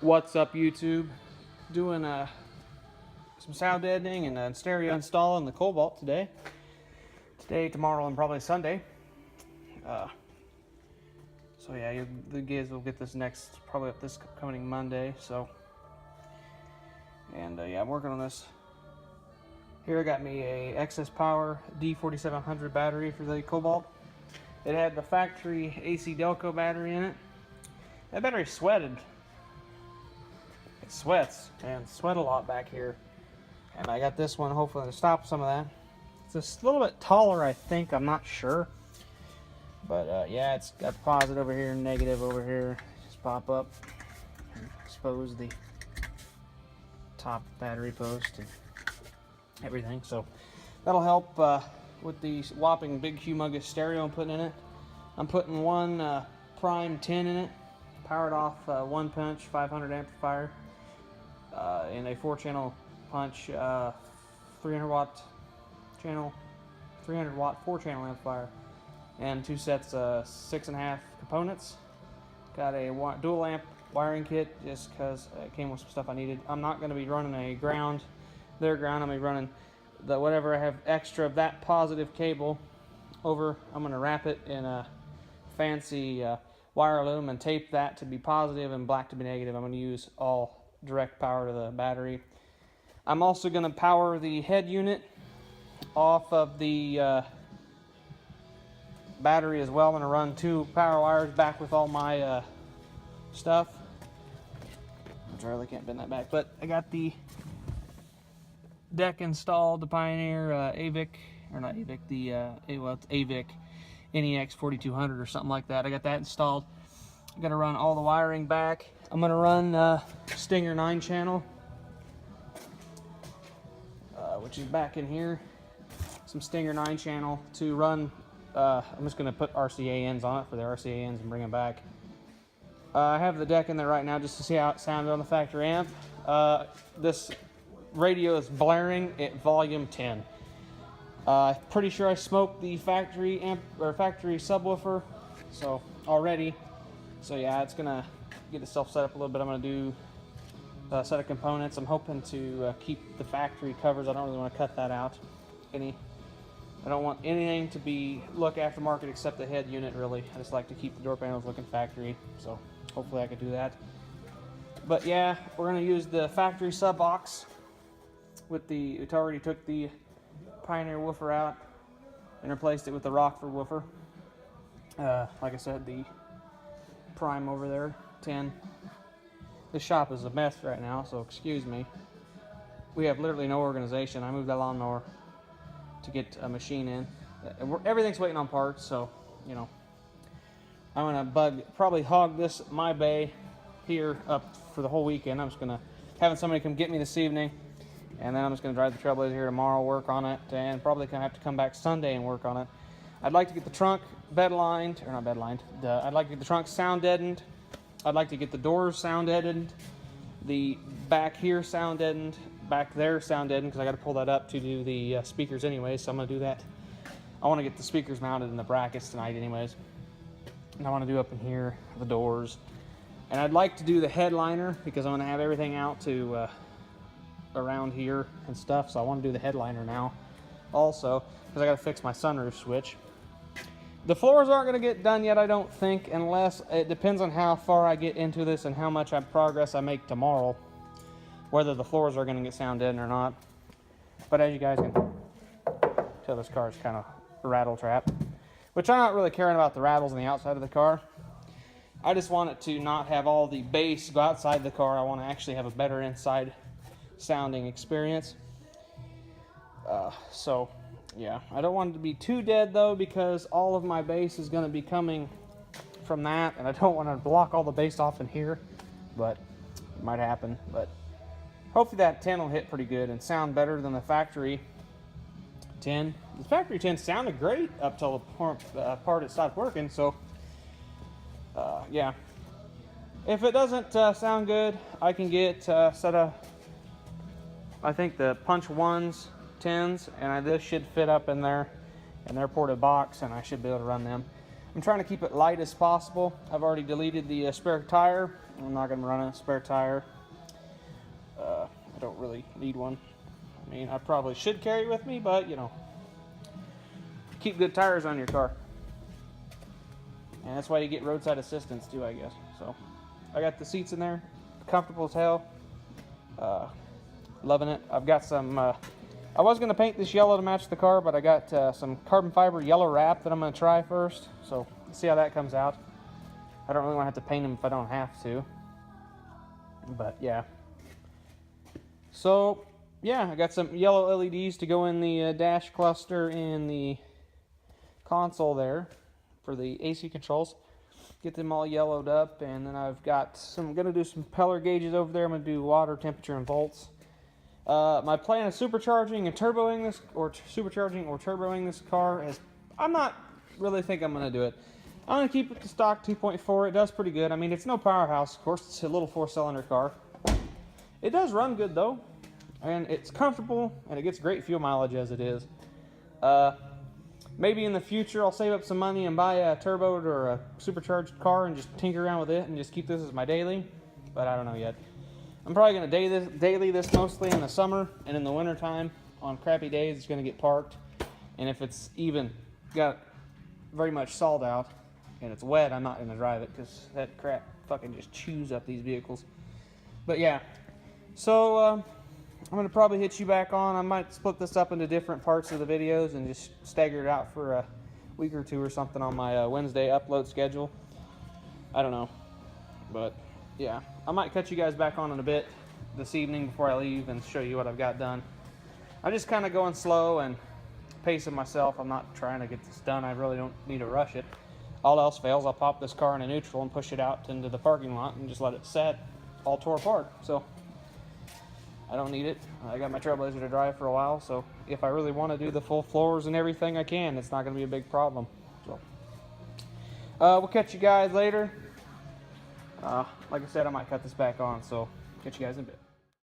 What's up, YouTube? Doing some sound editing and stereo install in the Cobalt today. Tomorrow, and probably Sunday. So yeah, the guys will get this probably up this coming Monday. So, and yeah, I'm working on this. Here I got me a excess power D4700 battery for the Cobalt. It had the factory AC Delco battery in it. That battery sweated. It sweats and sweat a lot back here. And I got this one hopefully to stop some of that. It's just a little bit taller, I think. I'm not sure. But yeah, it's got positive over here and negative over here. Just pop up and expose the top battery post and everything. So that'll help with the whopping big humongous stereo I'm putting in it. I'm putting one prime 10 in it, powered off one punch 500 amplifier in a 4-channel punch 300 watt channel, 300 watt 4-channel amplifier, and 2 sets 6.5 components. Got a dual amp wiring kit just because it came with some stuff I needed. I'm not going to be running a ground. I'm going to be running the whatever I have extra of that positive cable over. I'm going to wrap it in a fancy wire loom and tape that to be positive and black to be negative. I'm going to use all direct power to the battery. I'm also going to power the head unit off of the battery as well. I'm going to run 2 power wires back with all my stuff. I really can't bend that back, but I got the deck installed, the Pioneer AVIC, or not AVIC, it's AVIC NEX 4200 or something like that. I got that installed. I'm going to run all the wiring back. I'm going to run Stinger 9-channel, which is back in here. Some Stinger 9-channel to run. I'm just going to put RCA ends on it for the RCA ends and bring them back. I have the deck in there right now just to see how it sounded on the factory amp. This radio is blaring at volume 10. Pretty sure I smoked the factory amp or factory subwoofer already. So yeah, it's gonna get itself set up a little bit. I'm gonna do a set of components. I'm hoping to keep the factory covers. I don't really want to cut that out. I don't want anything to look aftermarket except the head unit, really. I just like to keep the door panels looking factory. So hopefully I can do that. But yeah, we're gonna use the factory sub box with it already took the Pioneer woofer out and replaced it with the Rockford woofer. Like I said, the prime over there, 10. This shop is a mess right now, so excuse me. We have literally no organization. I moved that lawnmower to get a machine in. Everything's waiting on parts, so, you know. I'm gonna probably hog my bay here up for the whole weekend. I'm just gonna having somebody come get me this evening, and then I'm just gonna drive the Trailblazer here tomorrow, work on it, and probably gonna have to come back Sunday and work on it. I'd like to get the trunk I'd like to get the trunk sound deadened. I'd like to get the doors sound deadened, the back here sound deadened, back there sound deadened, because I got to pull that up to do the speakers anyways, so I'm going to do that. I want to get the speakers mounted in the brackets tonight anyways. And I want to do up in here, the doors. And I'd like to do the headliner, because I'm going to have everything out to around here and stuff, so I want to do the headliner now also, because I got to fix my sunroof switch. The floors aren't going to get done yet, I don't think, unless it depends on how far I get into this and how much progress I make tomorrow, whether the floors are going to get sound deadened or not. But as you guys can tell, this car is kind of rattle trap, which I'm not really caring about the rattles on the outside of the car. I just want it to not have all the bass go outside the car. I want to actually have a better inside sounding experience. So yeah, I don't want it to be too dead though, because all of my bass is going to be coming from that, and I don't want to block all the bass off in here, but it might happen. But hopefully that 10 will hit pretty good and sound better than the factory 10. The factory 10 sounded great up till the part it stopped working, so yeah. If it doesn't sound good, I can get set of, I think, the punch 1s, 10s, and this should fit up in there in their ported box, and I should be able to run them. I'm trying to keep it light as possible. I've already deleted the spare tire. I'm not going to run a spare tire. I don't really need one. I mean, I probably should carry it with me, but you know, keep good tires on your car. And that's why you get roadside assistance too, I guess. So I got the seats in there, comfortable as hell. Loving it. I've got some, I was going to paint this yellow to match the car, but I got some carbon fiber yellow wrap that I'm going to try first. So let's see how that comes out. I don't really want to have to paint them if I don't have to. But yeah. So yeah, I got some yellow LEDs to go in the dash cluster and the console there for the AC controls. Get them all yellowed up, and then I've got some, I'm going to do some peller gauges over there. I'm going to do water, temperature, and volts. My plan of supercharging and turboing this, or supercharging or turboing this car is, I'm not really think I'm going to do it. I'm going to keep it to stock 2.4. It does pretty good. I mean, it's no powerhouse. Of course, it's a little 4-cylinder car. It does run good though, and it's comfortable, and it gets great fuel mileage as it is. Maybe in the future I'll save up some money and buy a turboed or a supercharged car and just tinker around with it and just keep this as my daily, but I don't know yet. I'm probably going to daily this mostly in the summer, and in the winter time on crappy days it's going to get parked. And if it's even got very much salt out and it's wet, I'm not going to drive it because that crap fucking just chews up these vehicles. But yeah, so I'm going to probably hit you back on. I might split this up into different parts of the videos and just stagger it out for a week or two or something on my Wednesday upload schedule. I don't know, but yeah, I might cut you guys back on in a bit this evening before I leave and show you what I've got done. I'm just kind of going slow and pacing myself. I'm not trying to get this done. I really don't need to rush it. All else fails, I'll pop this car into neutral and push it out into the parking lot and just let it set, all tore apart. So I don't need it. I got my Trailblazer to drive for a while, so if I really want to do the full floors and everything, I can. It's not going to be a big problem. So we'll catch you guys later. Like I said, I might cut this back on, so catch you guys in a bit.